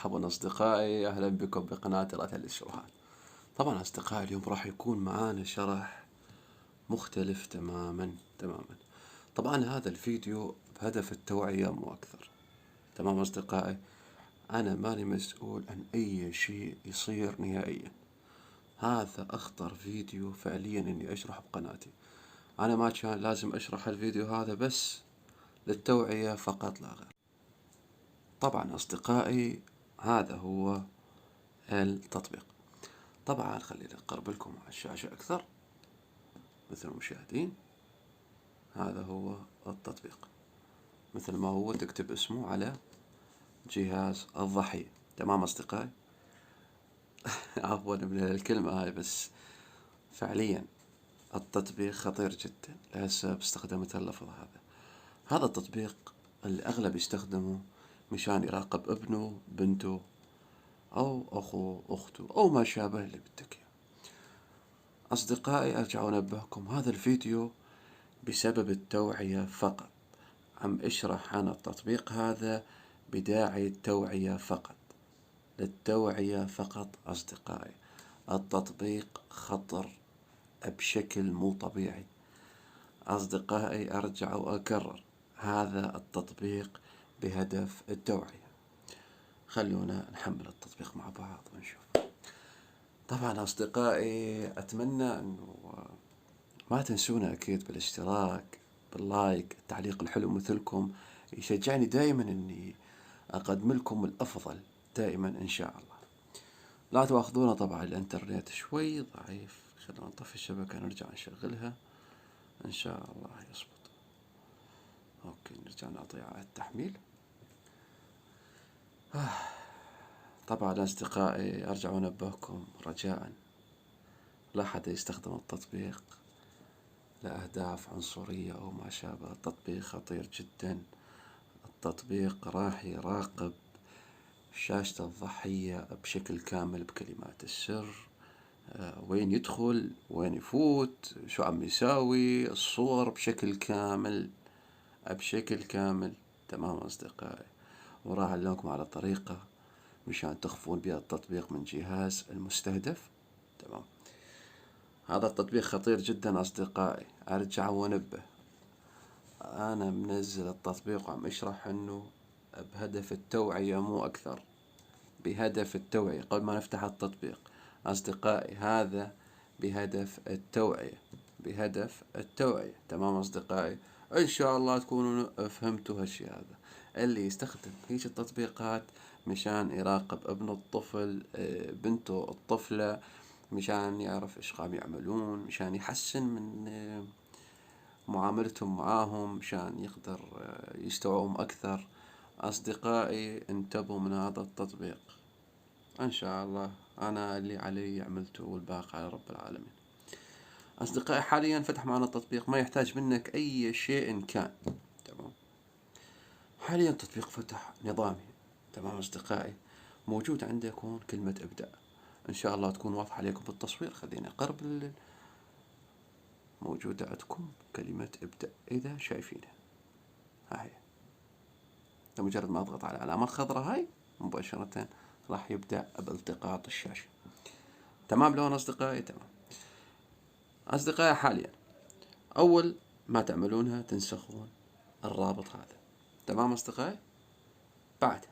مرحبا أصدقائي، أهلا بكم بقناة رأت الشروحات. طبعا أصدقائي اليوم راح يكون معانا شرح مختلف تماما. طبعا هذا الفيديو بهدف التوعية مو أكثر. تمام أصدقائي، أنا ماني مسؤول عن أي شيء يصير نهائيا. هذا أخطر فيديو فعليا إني أشرح بقناتي. أنا ما كان لازم أشرح الفيديو هذا بس للتوعية فقط لا غير. طبعا أصدقائي هذا هو التطبيق. طبعا خليني أقرب لكم على الشاشة أكثر مثل المشاهدين. هذا هو التطبيق مثل ما هو، تكتب اسمه على جهاز الضحية. تمام أصدقائي. عفوا من الكلمة هاي، بس فعليا التطبيق خطير جدا. لهسه استخدمت اللفظ هذا التطبيق اللي أغلب يستخدمه مشان يراقب ابنه بنته أو أخوه أخته أو ما شابه اللي بدك. أصدقائي أرجع أنبهكم، هذا الفيديو بسبب التوعية فقط. عم أشرح عن التطبيق هذا بداعي التوعية فقط، للتوعية فقط. أصدقائي التطبيق خطر بشكل مو طبيعي. أصدقائي أرجع وأكرر، هذا التطبيق بهدف التوعية. خلونا نحمل التطبيق مع بعض ونشوف. طبعا أصدقائي أتمنى أنه ما تنسونا أكيد بالاشتراك، باللايك، التعليق الحلو مثلكم يشجعني دائما أني أقدم لكم الأفضل دائما إن شاء الله. لا تواخذونا، طبعا الإنترنت شوي ضعيف، خلونا نطفي الشبكة نرجع نشغلها إن شاء الله يصبط. أوكي، نرجع نعطي على التحميل. طبعا أصدقائي أرجع أنبهكم رجاء، لا حد يستخدم التطبيق لأهداف عنصرية أو ما شابه. التطبيق خطير جدا. التطبيق راح يراقب شاشة الضحية بشكل كامل بكلمات السر، وين يدخل، وين يفوت، شو عم يساوي، الصور بشكل كامل بشكل كامل. تمام أصدقائي. وراح أعلمكم على طريقة مشان تخفون بها التطبيق من جهاز المستهدف. تمام. هذا التطبيق خطير جدا أصدقائي. أرجع وأنبه، أنا منزل التطبيق وعم أشرح أنه بهدف التوعية مو أكثر، بهدف التوعية. قبل ما نفتح التطبيق أصدقائي، هذا بهدف التوعية، بهدف التوعية. تمام أصدقائي. إن شاء الله تكونوا فهمتوا هالشي هذا. اللي يستخدم هيج التطبيقات مشان يراقب ابن الطفل، بنته الطفلة، مشان يعرف إيش قام يعملون، مشان يحسن من معاملتهم معاهم، مشان يقدر يستوعبهم أكثر. أصدقائي انتبهوا من هذا التطبيق. إن شاء الله أنا اللي علي عملته والباقي على رب العالمين. أصدقائي حاليا فتح معنا التطبيق، ما يحتاج منك أي شيء كان. تمام. حاليا التطبيق فتح نظامي. تمام أصدقائي. موجود عندكم كلمة ابدأ، إن شاء الله تكون واضحة عليكم بالتصوير. خليني أقرب. موجودة عندكم كلمة ابدأ إذا شايفينها. هاي لمجرد ما أضغط على العلامة الخضراء هاي مباشرة راح يبدأ بالتقاط الشاشة. تمام لون أصدقائي؟ تمام أصدقائي. حاليا أول ما تعملونها تنسخون الرابط هذا. تمام أصدقائي. بعد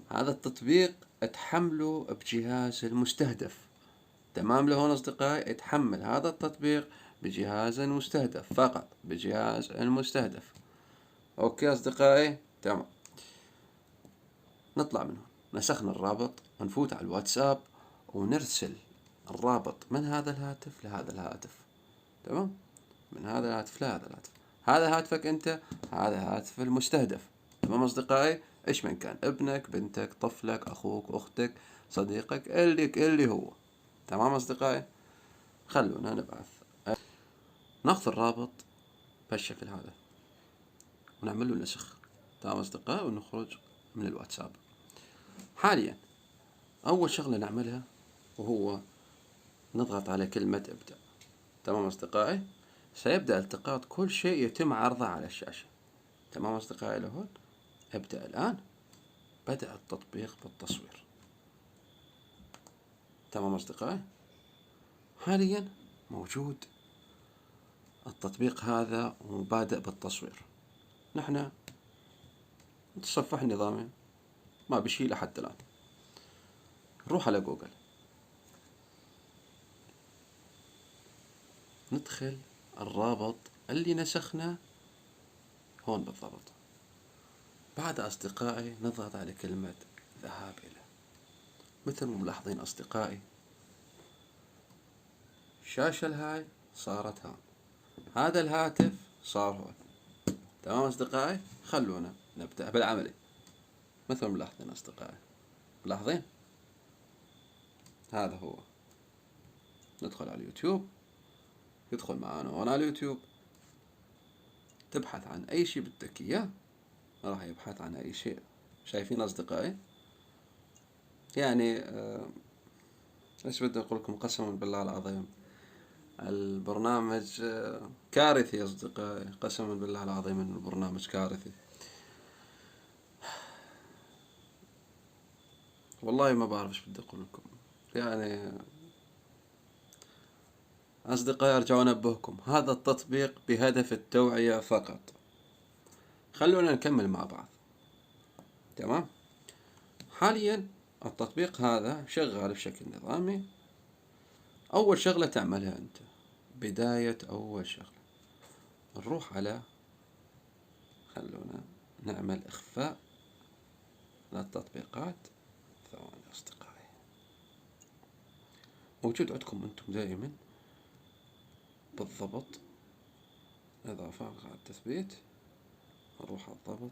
هذا التطبيق تحمله بجهاز المستهدف. تمام لهون أصدقائي. تحمل هذا التطبيق بجهاز المستهدف فقط، بجهاز المستهدف. أوكي أصدقائي. تمام. نطلع من هون، نسخنا الرابط، ونفوت على الواتساب ونرسل الرابط من هذا الهاتف لهذا الهاتف. تمام. من هذا الهاتف لهذا الهاتف. هذا هاتفك أنت، هذا هاتف المستهدف. تمام أصدقائي. إيش من كان، ابنك، بنتك، طفلك، أخوك، أختك، صديقك، اللي هو. تمام أصدقائي. خلونا نبعث، ناخذ الرابط بهالشكل هذا ونعمل له نسخ. تمام أصدقائي. ونخرج من الواتساب. حاليا أول شغلة نعملها وهو نضغط على كلمة ابدأ. تمام أصدقائي. سيبدأ التقاط كل شيء يتم عرضه على الشاشة. تمام أصدقائي. لهون ابدأ الآن. بدأ التطبيق بالتصوير. تمام أصدقائي، حاليا موجود التطبيق هذا وبادئ بالتصوير. نحن نتصفح النظامي ما بشي لحد الآن. نروح على جوجل، ندخل الرابط اللي نسخناه هون بالضبط. بعد أصدقائي نضغط على كلمة ذهاب إلى. مثل ما ملاحظين أصدقائي الشاشة الهاي صارت هون، هذا الهاتف صار هون. تمام أصدقائي، خلونا نبدأ بالعملي. مثل ما ملاحظين أصدقائي، ملاحظين هذا هو. ندخل على اليوتيوب، يدخل معانا هون على اليوتيوب. تبحث عن أي شيء بدك إياه راح يبحث عن أي شيء. شايفين أصدقائي؟ يعني إيش بدي أقول لكم، قسما بالله العظيم البرنامج كارثي أصدقائي، قسما بالله العظيم إنه البرنامج كارثي. والله ما بعرف إيش بدي أقول لكم. يعني أصدقائي أرجع أنبهكم، هذا التطبيق بهدف التوعية فقط. خلونا نكمل مع بعض. تمام. حاليا التطبيق هذا شغال بشكل نظامي. أول شغلة تعملها أنت، بداية أول شغلة نروح على، خلونا نعمل إخفاء للتطبيقات. ثواني أصدقائي، موجود عندكم أنتم دائما بالضبط. إضافة على التثبيت، نروح على الضبط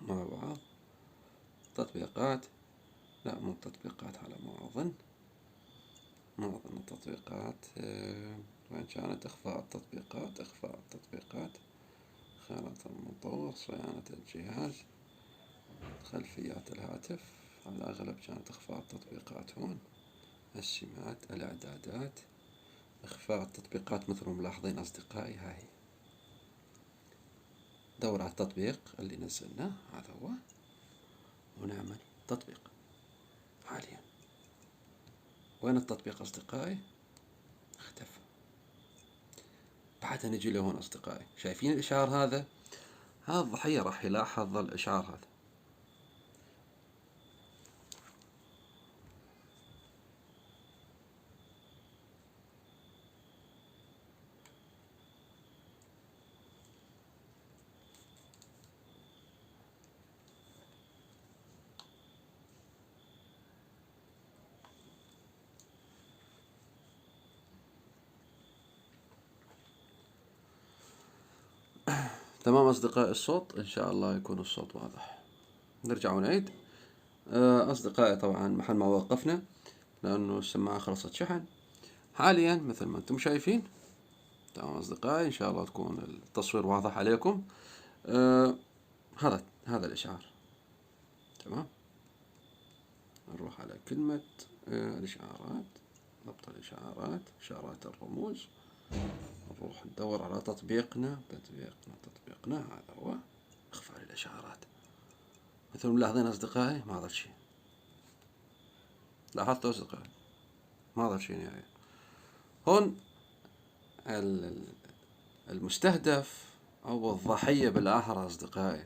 مع بعض. تطبيقات، لا مو تطبيقات على ما أظن، التطبيقات وين كانت؟ إخفاء التطبيقات، إخفاء التطبيقات، خانة المطور، صيانة الجهاز، خلفيات الهاتف. على الأغلب كانت إخفاء التطبيقات هون. السمات، الإعدادات، إخفاء التطبيقات. مثل ما ملاحظين أصدقائي هاي، دور على التطبيق اللي نزلناه، هذا هو، ونعمل تطبيق. حاليا وين التطبيق أصدقائي؟ اختفى. بعدها نجي لهون أصدقائي، شايفين الإشعار هذا؟ هذا الضحية راح يلاحظ الإشعار هذا. تمام أصدقائي، الصوت إن شاء الله يكون الصوت واضح. نرجع ونعيد. أصدقائي طبعا محل ما وقفنا لأنه السماعة خلصت شحن. حاليا مثل ما أنتم شايفين. تمام أصدقائي، إن شاء الله تكون التصوير واضح عليكم. هذا الإشعار. تمام. نروح على كلمة الإشعارات، ضبط الإشعارات، إشارات الرموز. نروح ندور على تطبيقنا. هذا هو، إخفاء الإشعارات. مثل ما ملاحظين أصدقائي ما ضل شيء. لاحظتوا أصدقائي ما ضل شيء نهائيا. هون المستهدف أو الضحية بالآخر أصدقائي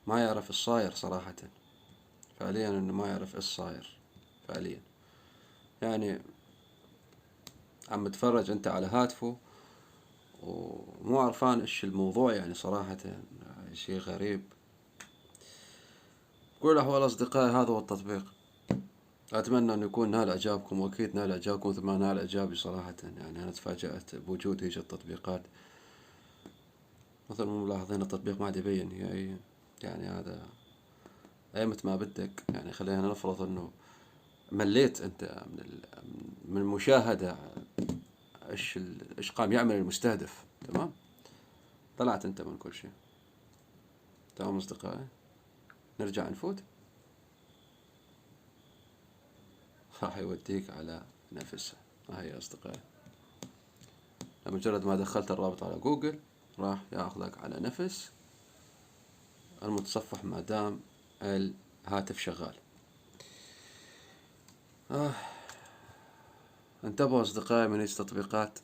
ما يعرف إيش صاير صراحة، فعليا إنه ما يعرف إيش صاير فعليا. يعني عم تفرج أنت على هاتفه ومو عرفان إيش الموضوع، يعني صراحة شيء غريب. كل الأحوال أصدقائي هذا هو التطبيق. أتمنى أن يكون نال إعجابكم، وأكيد نال إعجابكم مثل ما نال إعجابي صراحة. يعني أنا تفاجأت بوجود هيج التطبيقات. مثل ما ملاحظين التطبيق ما عاد يبين نهائيا. يعني هذا أيمة ما بدك، يعني خلينا نفرض أنه مليت أنت من المشاهدة إيش قام يعمل المستهدف. تمام، طلعت أنت من كل شيء. تمام أصدقائي، نرجع نفوت، راح يوديك على نفسها. هاي أصدقائي، مجرد ما دخلت الرابط على جوجل راح ياخذك على نفس المتصفح ما دام الهاتف شغال. انتبهوا أصدقائي من ايش تطبيقات،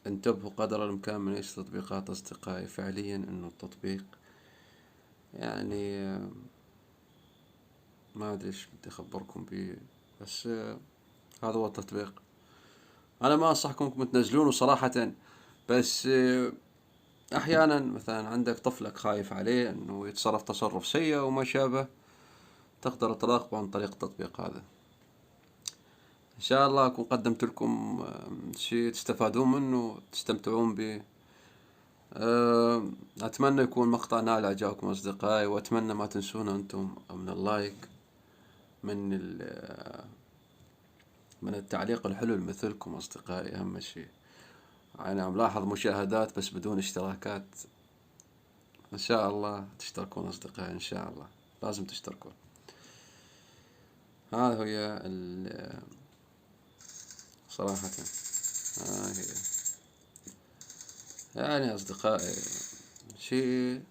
انتبهوا قدر الإمكان من ايش تطبيقات أصدقائي. فعليا إنه التطبيق يعني ما أدري ايش بدي أخبركم به، بس هذا هو التطبيق. أنا ما أنصحكم إنكم تنزلونه صراحة، بس أحيانا مثلا عندك طفلك خايف عليه إنه يتصرف تصرف سيء وما شابه، تقدر تراقبه عن طريق التطبيق هذا. إن شاء الله أكون قدمت لكم شيء تستفادون منه تستمتعون به. أتمنى يكون مقطع نال إعجابكم أصدقائي، وأتمنى ما تنسونا أنتم من اللايك، من التعليق الحلو مثلكم أصدقائي. أهم شيء أنا ملاحظ مشاهدات بس بدون اشتراكات. إن شاء الله تشتركون أصدقائي، إن شاء الله لازم تشتركون. هذا هي صراحة هي يعني أصدقائي شيء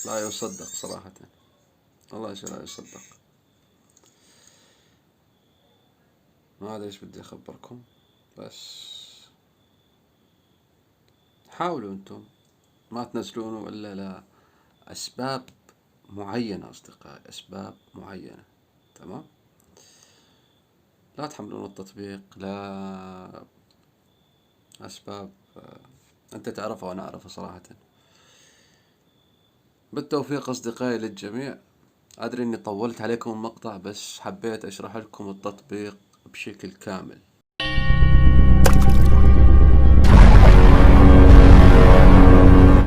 لا يصدق صراحة، والله شيء لا يصدق. ما أدري إيش بدي أخبركم، بس حاولوا أنتم ما تنزلونه إلا لأسباب معينة أصدقائي، أسباب معينة. تمام، لا تحملون التطبيق لا أسباب أنت تعرفها وأنا أعرفها صراحة. بالتوفيق أصدقائي للجميع. أدري أني طولت عليكم المقطع، بس حبيت أشرح لكم التطبيق بشكل كامل.